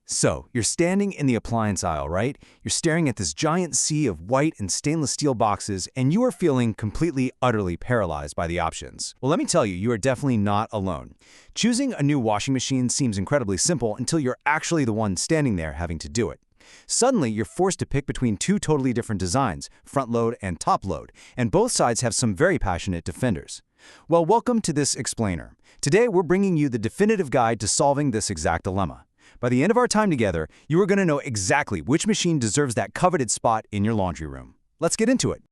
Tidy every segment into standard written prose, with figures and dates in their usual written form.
So, you're standing in the appliance aisle, right? You're staring at this giant sea of white and stainless steel boxes, and you are feeling completely, utterly paralyzed by the options. Well, let me tell you, you are definitely not alone. Choosing a new washing machine seems incredibly simple until you're actually the one standing there having to do it. Suddenly, you're forced to pick between two totally different designs, front load and top load, and both sides have some very passionate defenders. Well, welcome to this explainer. Today, we're bringing you the definitive guide to solving this exact dilemma. By the end of our time together, you are going to know exactly which machine deserves that coveted spot in your laundry room. Let's get into it.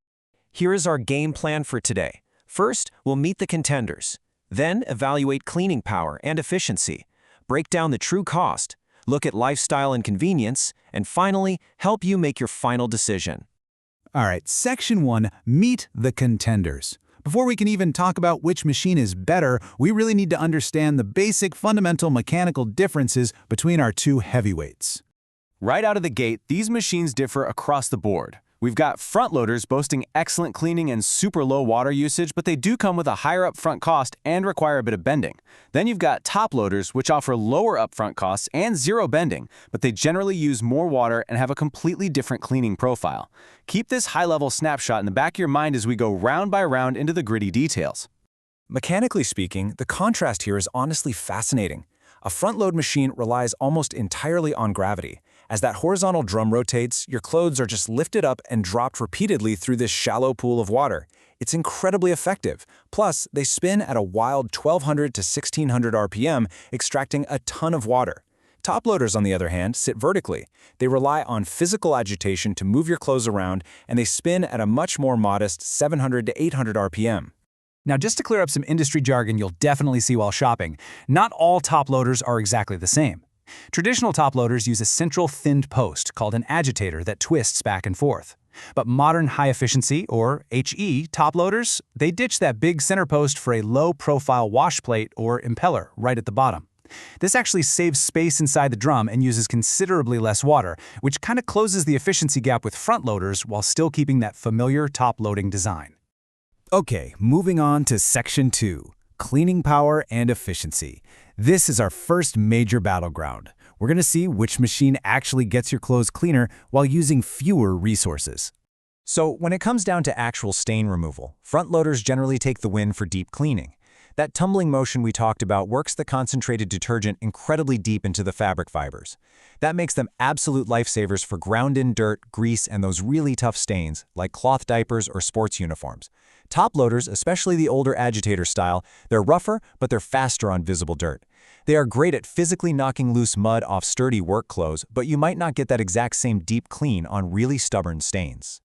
Here is our game plan for today. First, we'll meet the contenders. Then, evaluate cleaning power and efficiency. Break down the true cost. Look at lifestyle and convenience. And finally, help you make your final decision. All right, Section 1, meet the contenders. Before we can even talk about which machine is better, we really need to understand the basic fundamental mechanical differences between our two heavyweights. Right out of the gate, these machines differ across the board. We've got front loaders boasting excellent cleaning and super low water usage, but they do come with a higher upfront cost and require a bit of bending. Then you've got top loaders, which offer lower upfront costs and zero bending, but they generally use more water and have a completely different cleaning profile. Keep this high-level snapshot in the back of your mind as we go round by round into the gritty details. Mechanically speaking, the contrast here is honestly fascinating. A front-load machine relies almost entirely on gravity. As that horizontal drum rotates, your clothes are just lifted up and dropped repeatedly through this shallow pool of water. It's incredibly effective. Plus, they spin at a wild 1,200 to 1,600 RPM, extracting a ton of water. Top loaders, on the other hand, sit vertically. They rely on physical agitation to move your clothes around, and they spin at a much more modest 700 to 800 RPM. Now, just to clear up some industry jargon you'll definitely see while shopping, not all top loaders are exactly the same. Traditional top loaders use a central thinned post called an agitator that twists back and forth. But modern high-efficiency, or HE, top loaders, they ditch that big center post for a low-profile wash plate or impeller right at the bottom. This actually saves space inside the drum and uses considerably less water, which kind of closes the efficiency gap with front loaders while still keeping that familiar top-loading design. Okay, moving on to Section 2, cleaning power and efficiency. This is our first major battleground. We're going to see which machine actually gets your clothes cleaner while using fewer resources. So, when it comes down to actual stain removal, front loaders generally take the win for deep cleaning. That tumbling motion we talked about works the concentrated detergent incredibly deep into the fabric fibers. That makes them absolute lifesavers for ground-in dirt, grease, and those really tough stains, like cloth diapers or sports uniforms. Top loaders, especially the older agitator style, they're rougher, but they're faster on visible dirt. They are great at physically knocking loose mud off sturdy work clothes, but you might not get that exact same deep clean on really stubborn stains.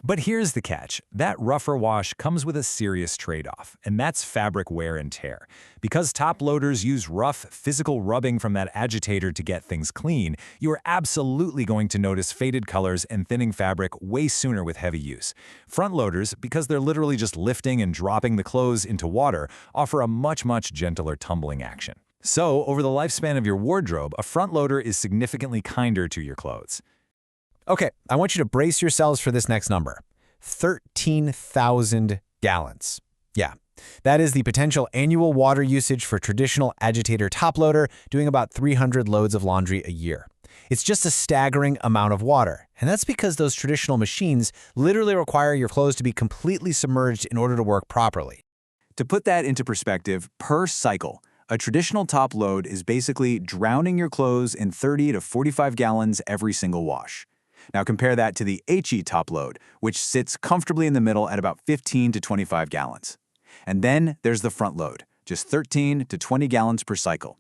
But here's the catch. That rougher wash comes with a serious trade-off, and that's fabric wear and tear. Because top loaders use rough, physical rubbing from that agitator to get things clean, you are absolutely going to notice faded colors and thinning fabric way sooner with heavy use. Front loaders, because they're literally just lifting and dropping the clothes into water, offer a much gentler tumbling action. So, over the lifespan of your wardrobe, a front loader is significantly kinder to your clothes. Okay, I want you to brace yourselves for this next number. 13,000 gallons. Yeah, that is the potential annual water usage for traditional agitator top loader doing about 300 loads of laundry a year. It's just a staggering amount of water, and that's because those traditional machines literally require your clothes to be completely submerged in order to work properly. To put that into perspective, per cycle, a traditional top load is basically drowning your clothes in 30 to 45 gallons every single wash. Now compare that to the HE top load, which sits comfortably in the middle at about 15 to 25 gallons. And then there's the front load, just 13 to 20 gallons per cycle.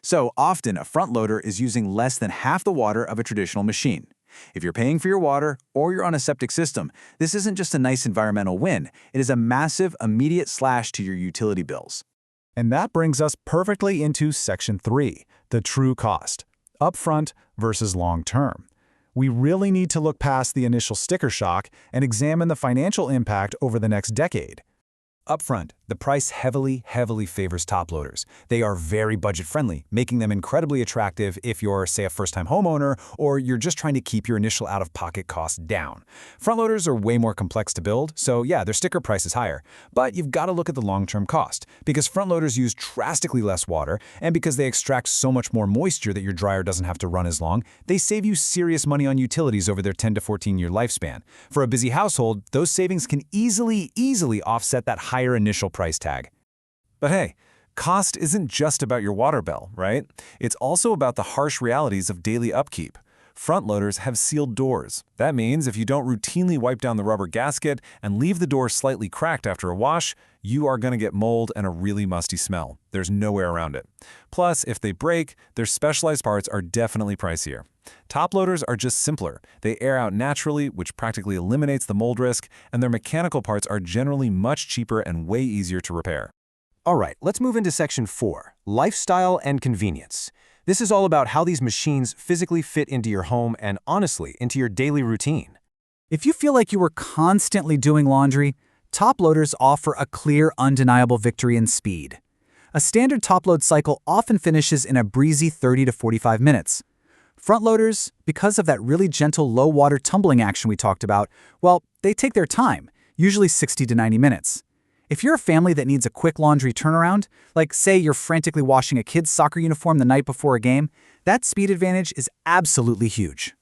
So often a front loader is using less than half the water of a traditional machine. If you're paying for your water or you're on a septic system, this isn't just a nice environmental win, it is a massive immediate slash to your utility bills. And that brings us perfectly into Section 3, the true cost, upfront versus long-term. We really need to look past the initial sticker shock and examine the financial impact over the next decade. Upfront, the price heavily favors top loaders. They are very budget-friendly, making them incredibly attractive if you're, say, a first-time homeowner or you're just trying to keep your initial out-of-pocket costs down. Front loaders are way more complex to build, so yeah, their sticker price is higher. But you've got to look at the long-term cost, because front loaders use drastically less water, and because they extract so much more moisture that your dryer doesn't have to run as long, they save you serious money on utilities over their 10 to 14-year lifespan. For a busy household, those savings can easily offset that higher initial price tag. But hey, cost isn't just about your water bill, right? It's also about the harsh realities of daily upkeep. Front loaders have sealed doors. That means if you don't routinely wipe down the rubber gasket and leave the door slightly cracked after a wash, you are going to get mold and a really musty smell. There's no way around it. Plus, if they break, their specialized parts are definitely pricier. Top loaders are just simpler. They air out naturally, which practically eliminates the mold risk, and their mechanical parts are generally much cheaper and way easier to repair. All right, let's move into Section 4, Lifestyle and Convenience. This is all about how these machines physically fit into your home and, honestly, into your daily routine. If you feel like you were constantly doing laundry, top loaders offer a clear, undeniable victory in speed. A standard top load cycle often finishes in a breezy 30 to 45 minutes. Front loaders, because of that really gentle low-water tumbling action we talked about, well, they take their time, usually 60 to 90 minutes. If you're a family that needs a quick laundry turnaround, like say you're frantically washing a kid's soccer uniform the night before a game, that speed advantage is absolutely huge.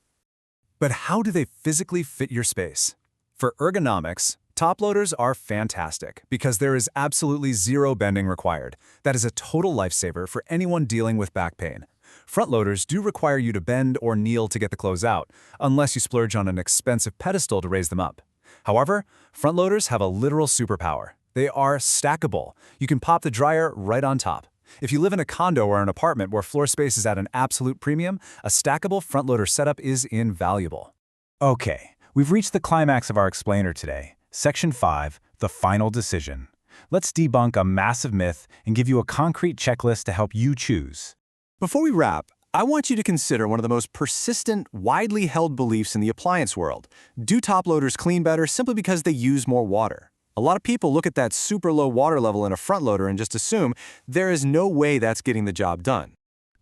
But how do they physically fit your space? For ergonomics, top loaders are fantastic because there is absolutely zero bending required. That is a total lifesaver for anyone dealing with back pain. Front loaders do require you to bend or kneel to get the clothes out, unless you splurge on an expensive pedestal to raise them up. However, front loaders have a literal superpower. They are stackable. You can pop the dryer right on top. If you live in a condo or an apartment where floor space is at an absolute premium, a stackable front loader setup is invaluable. Okay, we've reached the climax of our explainer today. Section 5, the final decision. Let's debunk a massive myth and give you a concrete checklist to help you choose. Before we wrap, I want you to consider one of the most persistent, widely held beliefs in the appliance world. Do top loaders clean better simply because they use more water? A lot of people look at that super low water level in a front loader and just assume there is no way that's getting the job done.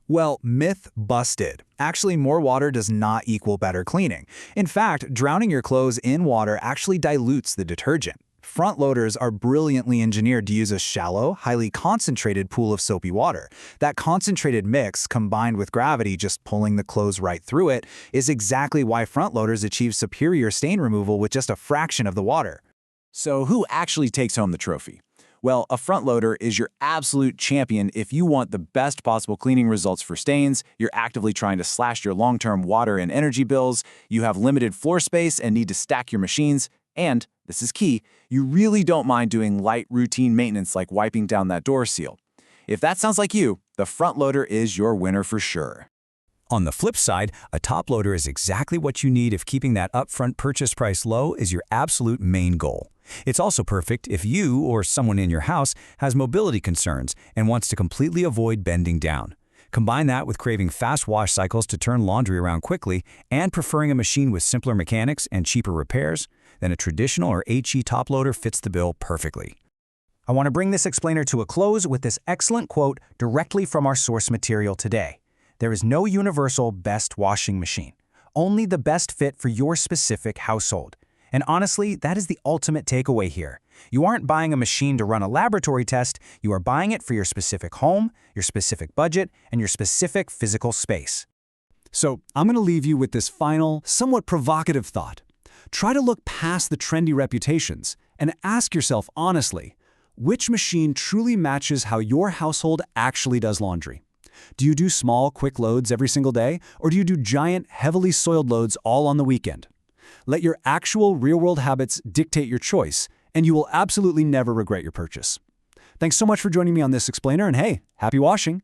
Well, myth busted. Actually, more water does not equal better cleaning. In fact, drowning your clothes in water actually dilutes the detergent. Front loaders are brilliantly engineered to use a shallow, highly concentrated pool of soapy water. That concentrated mix, combined with gravity just pulling the clothes right through it, is exactly why front loaders achieve superior stain removal with just a fraction of the water. So who actually takes home the trophy? Well, a front loader is your absolute champion if you want the best possible cleaning results for stains, you're actively trying to slash your long-term water and energy bills, you have limited floor space and need to stack your machines, and, this is key, you really don't mind doing light routine maintenance like wiping down that door seal. If that sounds like you, the front loader is your winner for sure. On the flip side, a top loader is exactly what you need if keeping that upfront purchase price low is your absolute main goal. It's also perfect if you or someone in your house has mobility concerns and wants to completely avoid bending down. Combine that with craving fast wash cycles to turn laundry around quickly and preferring a machine with simpler mechanics and cheaper repairs, then a traditional or HE top loader fits the bill perfectly. I want to bring this explainer to a close with this excellent quote directly from our source material today. There is no universal best washing machine, only the best fit for your specific household. And honestly, that is the ultimate takeaway here. You aren't buying a machine to run a laboratory test, you are buying it for your specific home, your specific budget, and your specific physical space. So I'm going to leave you with this final, somewhat provocative thought. Try to look past the trendy reputations and ask yourself honestly, which machine truly matches how your household actually does laundry? Do you do small, quick loads every single day, or do you do giant, heavily soiled loads all on the weekend? Let your actual real-world habits dictate your choice, and you will absolutely never regret your purchase. Thanks so much for joining me on this explainer, and hey, happy washing!